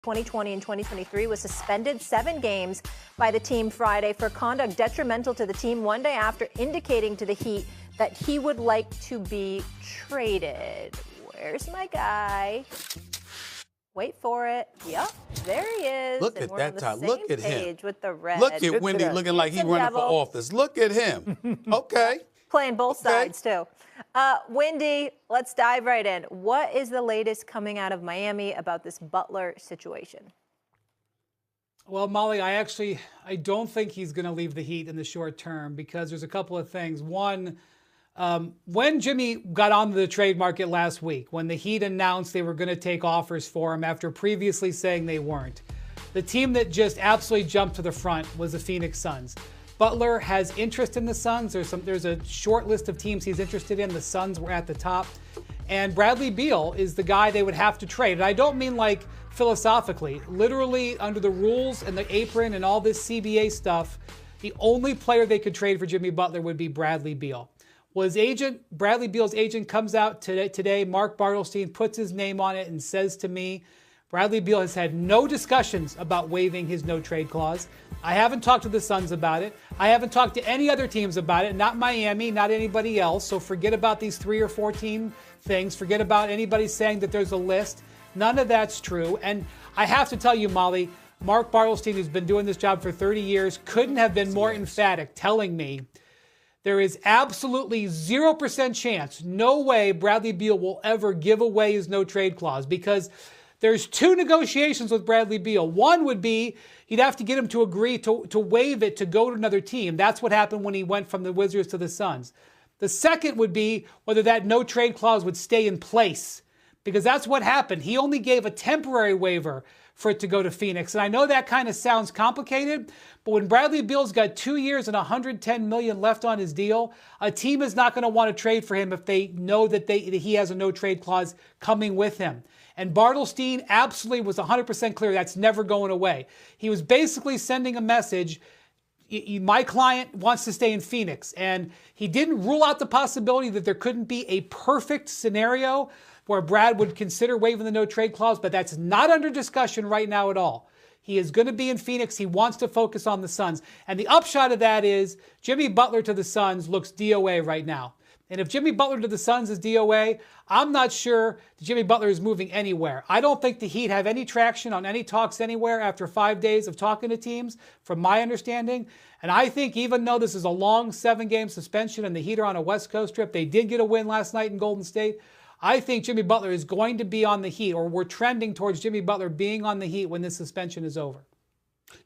2020 and 2023 was suspended 7 games by the team Friday for conduct detrimental to the team one day after indicating to the Heat that he would like to be traded. Where's my guy? Wait for it. Yep, there he is. Look at that time. Look at him. With the red. Look at Wendy looking like he's running for office. Look at him. Okay. Playing both sides, too. Wendy, let's dive right in. What is the latest coming out of Miami about this Butler situation? Well, Molly, I don't think he's going to leave the Heat in the short term because there's a couple of things. One, when Jimmy got onto the trade market last week, when the Heat announced they were going to take offers for him after previously saying they weren't, the team that just absolutely jumped to the front was the Phoenix Suns. Butler has interest in the Suns. There's a short list of teams he's interested in. The Suns were at the top. And Bradley Beal is the guy they would have to trade. And I don't mean like philosophically. Literally, under the rules and the apron and all this CBA stuff, the only player they could trade for Jimmy Butler would be Bradley Beal. Well, Bradley Beal's agent comes out today, Mark Bartelstein, puts his name on it and says to me, Bradley Beal has had no discussions about waiving his no-trade clause. I haven't talked to the Suns about it. I haven't talked to any other teams about it, not Miami, not anybody else. So forget about these 3 or 4 team things. Forget about anybody saying that there's a list. None of that's true. And I have to tell you, Molly, Mark Bartelstein, who's been doing this job for 30 years, couldn't have been more emphatic telling me there is absolutely 0% chance, no way Bradley Beal will ever give away his no-trade clause because there's 2 negotiations with Bradley Beal. One would be he'd have to get him to agree to waive it to go to another team. That's what happened when he went from the Wizards to the Suns. The second would be whether that no-trade clause would stay in place because that's what happened. He only gave a temporary waiver for it to go to Phoenix. And I know that kind of sounds complicated, but when Bradley Beal's got 2 years and $110 million left on his deal, a team is not going to want to trade for him if they know that he has a no-trade clause coming with him. And Bartelstein absolutely was 100% clear that's never going away. He was basically sending a message, my client wants to stay in Phoenix. And he didn't rule out the possibility that there couldn't be a perfect scenario where Brad would consider waiving the no-trade clause, but that's not under discussion right now at all. He is going to be in Phoenix. He wants to focus on the Suns. And the upshot of that is Jimmy Butler to the Suns looks DOA right now. And if Jimmy Butler to the Suns is DOA, I'm not sure Jimmy Butler is moving anywhere. I don't think the Heat have any traction on any talks anywhere after 5 days of talking to teams, from my understanding. And I think even though this is a long 7-game suspension and the Heat are on a West Coast trip, they did get a win last night in Golden State. I think Jimmy Butler is going to be on the Heat, or we're trending towards Jimmy Butler being on the Heat when this suspension is over.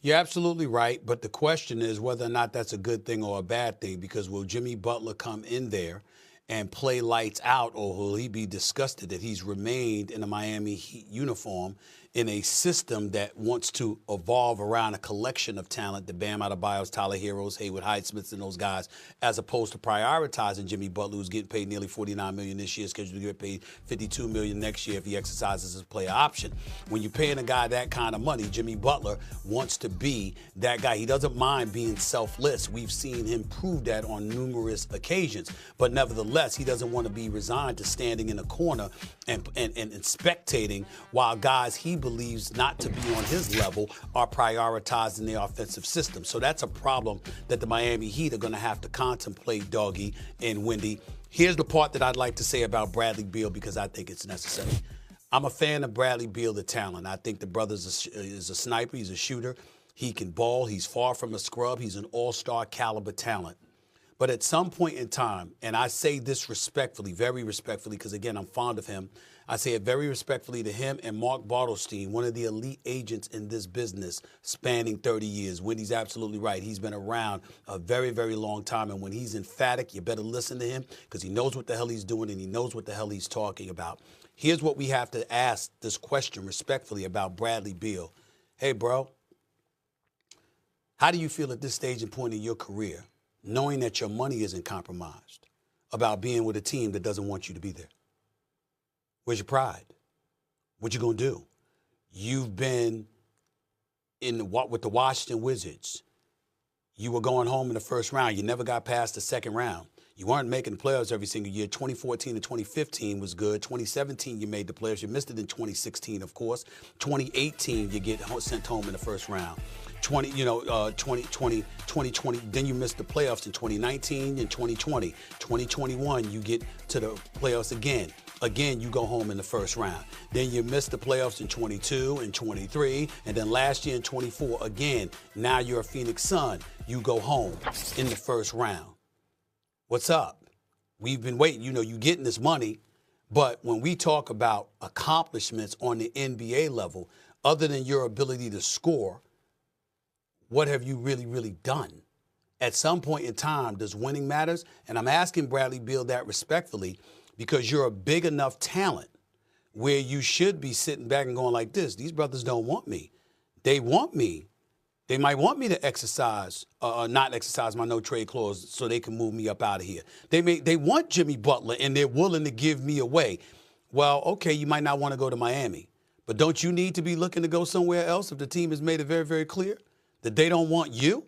You're absolutely right, but the question is whether or not that's a good thing or a bad thing, because will Jimmy Butler come in there and play lights out, or will he be disgusted that he's remained in a Miami Heat uniform in a system that wants to evolve around a collection of talent, the Bam Adebayos, Tyler Heroes, Haywood Highsmiths, and those guys, as opposed to prioritizing Jimmy Butler, who's getting paid nearly $49 million this year, scheduled to get paid $52 million next year if he exercises his player option. When you're paying a guy that kind of money, Jimmy Butler wants to be that guy. He doesn't mind being selfless. We've seen him prove that on numerous occasions. But nevertheless, he doesn't want to be resigned to standing in a corner and spectating while guys he believes not to be on his level are prioritizing their offensive system. So that's a problem that the Miami Heat are going to have to contemplate, Doggy and Wendy. Here's the part that I'd like to say about Bradley Beal, because I think it's necessary. I'm a fan of Bradley Beal, the talent. I think the brother is a sniper. He's a shooter. He can ball. He's far from a scrub. He's an all-star caliber talent. But at some point in time, and I say this respectfully, very respectfully, because, again, I'm fond of him, I say it very respectfully to him and Mark Bartelstein, one of the elite agents in this business spanning 30 years. Wendy's absolutely right. He's been around a very, very long time. And when he's emphatic, you better listen to him because he knows what the hell he's doing and he knows what the hell he's talking about. Here's what we have to ask this question respectfully about Bradley Beal. Hey, bro, how do you feel at this stage and point in your career, knowing that your money isn't compromised, about being with a team that doesn't want you to be there? Where's your pride? What you gonna do? You've been with the Washington Wizards. You were going home in the first round. You never got past the second round. You weren't making the playoffs every single year. 2014 to 2015 was good. 2017, you made the playoffs. You missed it in 2016, of course. 2018, you get sent home in the first round. 2020, then you missed the playoffs in 2019 and 2020. 2021, you get to the playoffs again. Again, you go home in the first round. Then you missed the playoffs in 22 and 23, and then last year in 24 again. Now you're a Phoenix Sun. You go home in the first round. What's up? We've been waiting. You getting this money, but when we talk about accomplishments on the NBA level, other than your ability to score, what have you really, really done? At some point in time, does winning matters? And I'm asking Bradley Beal that respectfully because you're a big enough talent where you should be sitting back and going like this. These brothers don't want me. They want me. They might want me to not exercise my no-trade clause so they can move me up out of here. They want Jimmy Butler, and they're willing to give me away. Well, okay, you might not want to go to Miami, but don't you need to be looking to go somewhere else if the team has made it very, very clear that they don't want you?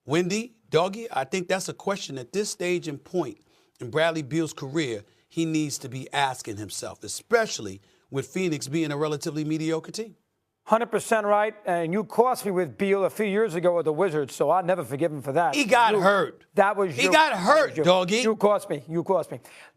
Wendy, Doggy, I think that's a question at this stage and point in Bradley Beal's career he needs to be asking himself, especially with Phoenix being a relatively mediocre team. 100% right, and you cost me with Beal a few years ago with the Wizards, so I'll never forgive him for that. He got hurt. That was you. He got hurt, Doggy. You cost me.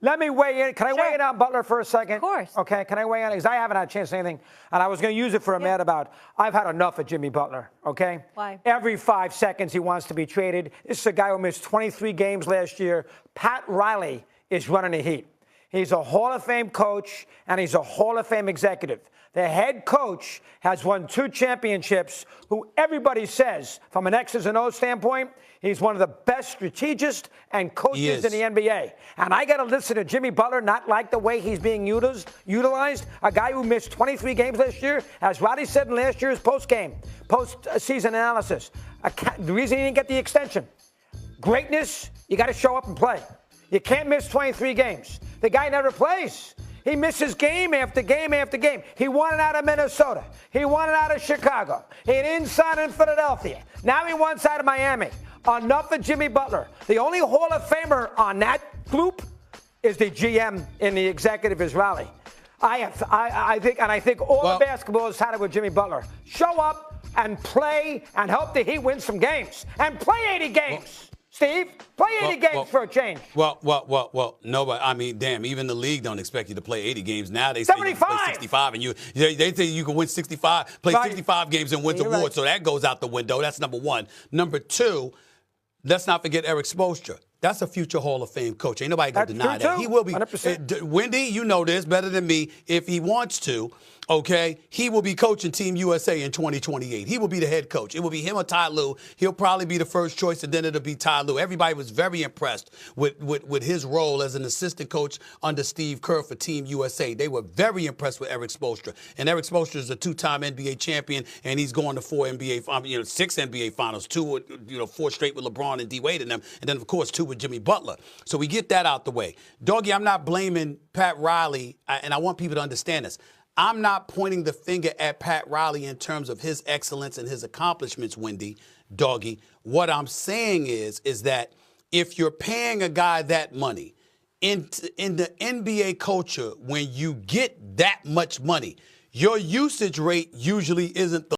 Let me weigh in. Can I weigh in on Butler for a second? Of course. Okay, can I weigh in? Because I haven't had a chance to say anything, and I was going to use it for a mad about. I've had enough of Jimmy Butler, okay? Why? Every 5 seconds he wants to be traded. This is a guy who missed 23 games last year. Pat Riley is running the Heat. He's a Hall of Fame coach, and he's a Hall of Fame executive. The head coach has won 2 championships, who everybody says, from an X's and O's standpoint, he's one of the best strategists and coaches in the NBA. And I got to listen to Jimmy Butler not like the way he's being utilized. A guy who missed 23 games last year, as Roddy said in last year's post-season analysis. The reason he didn't get the extension, greatness, you got to show up and play. You can't miss 23 games. The guy never plays. He misses game after game after game. He won it out of Minnesota. He won it out of Chicago. He didn't sign in Philadelphia. Now he wants out of Miami. Enough of Jimmy Butler. The only Hall of Famer on that group is the GM and the executive is Riley. I think all the basketball has had it with Jimmy Butler. Show up and play and help the Heat win some games. And play 80 games. Steve, play 80 games for a change. No, but I mean, damn, even the league don't expect you to play 80 games. Now they say you can play 65, and they say you can win 65, play 65 games and win the award. So that goes out the window. That's number one. Number two, let's not forget Eric Spoelstra. That's a future Hall of Fame coach. Ain't nobody going to deny that. He will be. 100%. Wendy, you know this better than me. If he wants to, okay, he will be coaching Team USA in 2028. He will be the head coach. It will be him or Ty Lue. He'll probably be the first choice, and then it'll be Ty Lue. Everybody was very impressed with his role as an assistant coach under Steve Kerr for Team USA. They were very impressed with Eric Spoelstra. And Eric Spoelstra is a 2-time NBA champion, and he's going to 6 NBA finals, 4 straight with LeBron and D Wade in them, and then, of course, 2 with Jimmy Butler. So we get that out the way. Doggy, I'm not blaming Pat Riley, and I want people to understand this. I'm not pointing the finger at Pat Riley in terms of his excellence and his accomplishments, Wendy, Doggy. What I'm saying is that if you're paying a guy that money, in the NBA culture, when you get that much money, your usage rate usually isn't the